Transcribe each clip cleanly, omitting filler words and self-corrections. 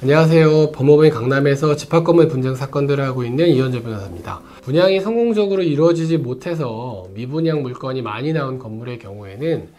안녕하세요. 법무부인 강남에서 집합건물 분쟁 사건들을 하고 있는 이현재 변호사입니다. 분양이 성공적으로 이루어지지 못해서 미분양 물건이 많이 나온 건물의 경우에는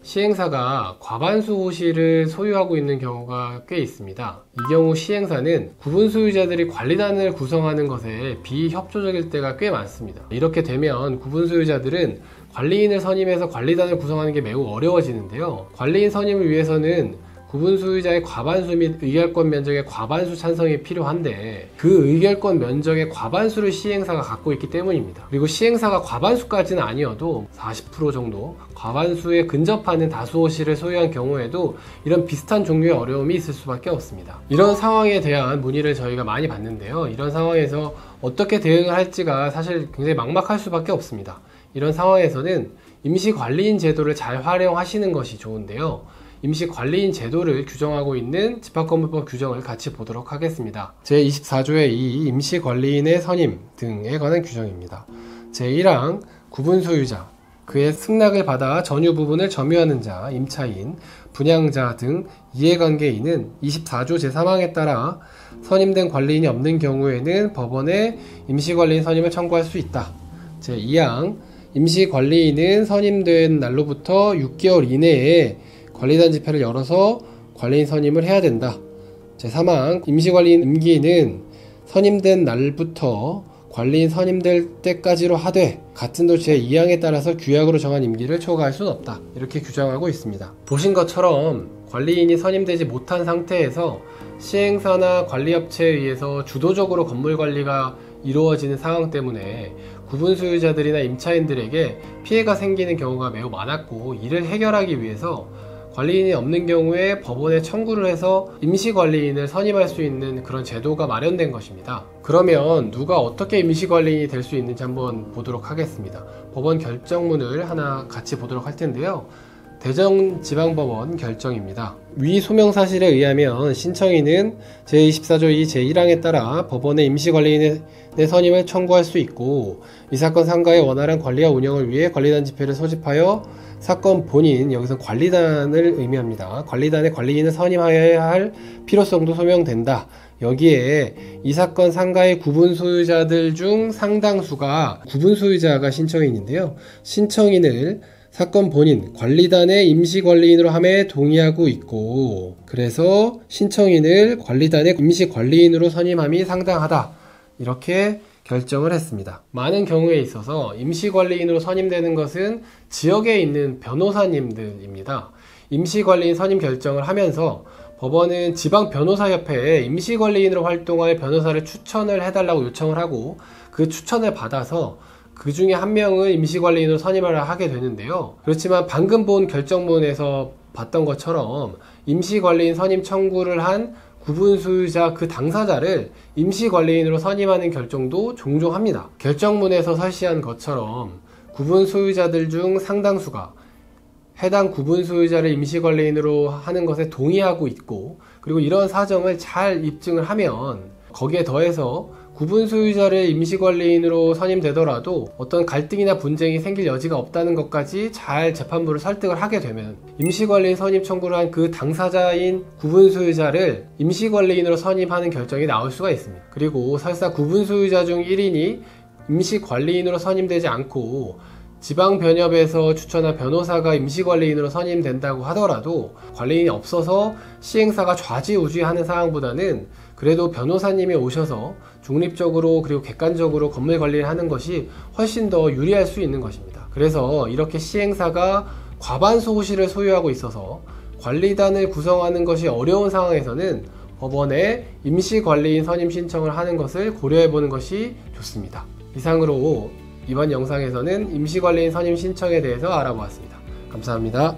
시행사가 과반수 호실을 소유하고 있는 경우가 꽤 있습니다. 이 경우 시행사는 구분 소유자들이 관리단을 구성하는 것에 비협조적일 때가 꽤 많습니다. 이렇게 되면 구분 소유자들은 관리인을 선임해서 관리단을 구성하는 게 매우 어려워지는데요. 관리인 선임을 위해서는 구분 소유자의 과반수 및 의결권 면적의 과반수 찬성이 필요한데 그 의결권 면적의 과반수를 시행사가 갖고 있기 때문입니다. 그리고 시행사가 과반수까지는 아니어도 40% 정도 과반수에 근접하는 다수 호실을 소유한 경우에도 이런 비슷한 종류의 어려움이 있을 수밖에 없습니다. 이런 상황에 대한 문의를 저희가 많이 받는데요. 이런 상황에서 어떻게 대응을 할지가 사실 굉장히 막막할 수밖에 없습니다. 이런 상황에서는 임시관리인 제도를 잘 활용하시는 것이 좋은데요. 임시관리인 제도를 규정하고 있는 집합건물법 규정을 같이 보도록 하겠습니다. 제24조의 2 임시관리인의 선임 등에 관한 규정입니다. 제1항 구분소유자, 그의 승낙을 받아 전유 부분을 점유하는 자, 임차인, 분양자 등 이해관계인은 24조 제3항에 따라 선임된 관리인이 없는 경우에는 법원에 임시관리인 선임을 청구할 수 있다. 제2항 임시관리인은 선임된 날로부터 6개월 이내에 관리단 집회를 열어서 관리인 선임을 해야 된다. 제3항 임시관리인 임기는 선임된 날부터 관리인 선임될 때까지로 하되 같은 도 제2항에 따라서 규약으로 정한 임기를 초과할 수는 없다. 이렇게 규정하고 있습니다. 보신 것처럼 관리인이 선임되지 못한 상태에서 시행사나 관리업체에 의해서 주도적으로 건물관리가 이루어지는 상황 때문에 구분 소유자들이나 임차인들에게 피해가 생기는 경우가 매우 많았고, 이를 해결하기 위해서 관리인이 없는 경우에 법원에 청구를 해서 임시관리인을 선임할 수 있는 그런 제도가 마련된 것입니다. 그러면 누가 어떻게 임시관리인이 될 수 있는지 한번 보도록 하겠습니다. 법원 결정문을 하나 같이 보도록 할 텐데요. 대전지방법원 결정입니다. 위 소명사실에 의하면 신청인은 제24조 2 제1항에 따라 법원에 임시관리인의 선임을 청구할 수 있고, 이 사건 상가의 원활한 관리와 운영을 위해 관리단 집회를 소집하여 사건 본인, 여기서 관리단을 의미합니다. 관리단의 관리인을 선임하여야 할 필요성도 소명된다. 여기에 이 사건 상가의 구분 소유자들 중 상당수가 구분 소유자가 신청인인데요. 신청인을 사건 본인, 관리단의 임시관리인으로 함에 동의하고 있고, 그래서 신청인을 관리단의 임시관리인으로 선임함이 상당하다. 이렇게 결정을 했습니다. 많은 경우에 있어서 임시관리인으로 선임되는 것은 지역에 있는 변호사님들입니다. 임시관리인 선임 결정을 하면서 법원은 지방변호사협회에 임시관리인으로 활동할 변호사를 추천을 해달라고 요청을 하고, 그 추천을 받아서 그 중에 한 명을 임시관리인으로 선임을 하게 되는데요. 그렇지만 방금 본 결정문에서 봤던 것처럼 임시관리인 선임 청구를 한 구분 소유자 그 당사자를 임시관리인으로 선임하는 결정도 종종 합니다. 결정문에서 설시한 것처럼 구분 소유자들 중 상당수가 해당 구분 소유자를 임시관리인으로 하는 것에 동의하고 있고, 그리고 이런 사정을 잘 입증을 하면 거기에 더해서 구분 소유자를 임시관리인으로 선임되더라도 어떤 갈등이나 분쟁이 생길 여지가 없다는 것까지 잘 재판부를 설득을 하게 되면 임시관리인 선임 청구를 한 그 당사자인 구분 소유자를 임시관리인으로 선임하는 결정이 나올 수가 있습니다. 그리고 설사 구분 소유자 중 1인이 임시관리인으로 선임되지 않고 지방변협에서 추천한 변호사가 임시관리인으로 선임된다고 하더라도 관리인이 없어서 시행사가 좌지우지하는 상황보다는 그래도 변호사님이 오셔서 중립적으로 그리고 객관적으로 건물 관리를 하는 것이 훨씬 더 유리할 수 있는 것입니다. 그래서 이렇게 시행사가 과반수 호실을 소유하고 있어서 관리단을 구성하는 것이 어려운 상황에서는 법원에 임시관리인 선임 신청을 하는 것을 고려해보는 것이 좋습니다. 이상으로 이번 영상에서는 임시관리인 선임 신청에 대해서 알아보았습니다. 감사합니다.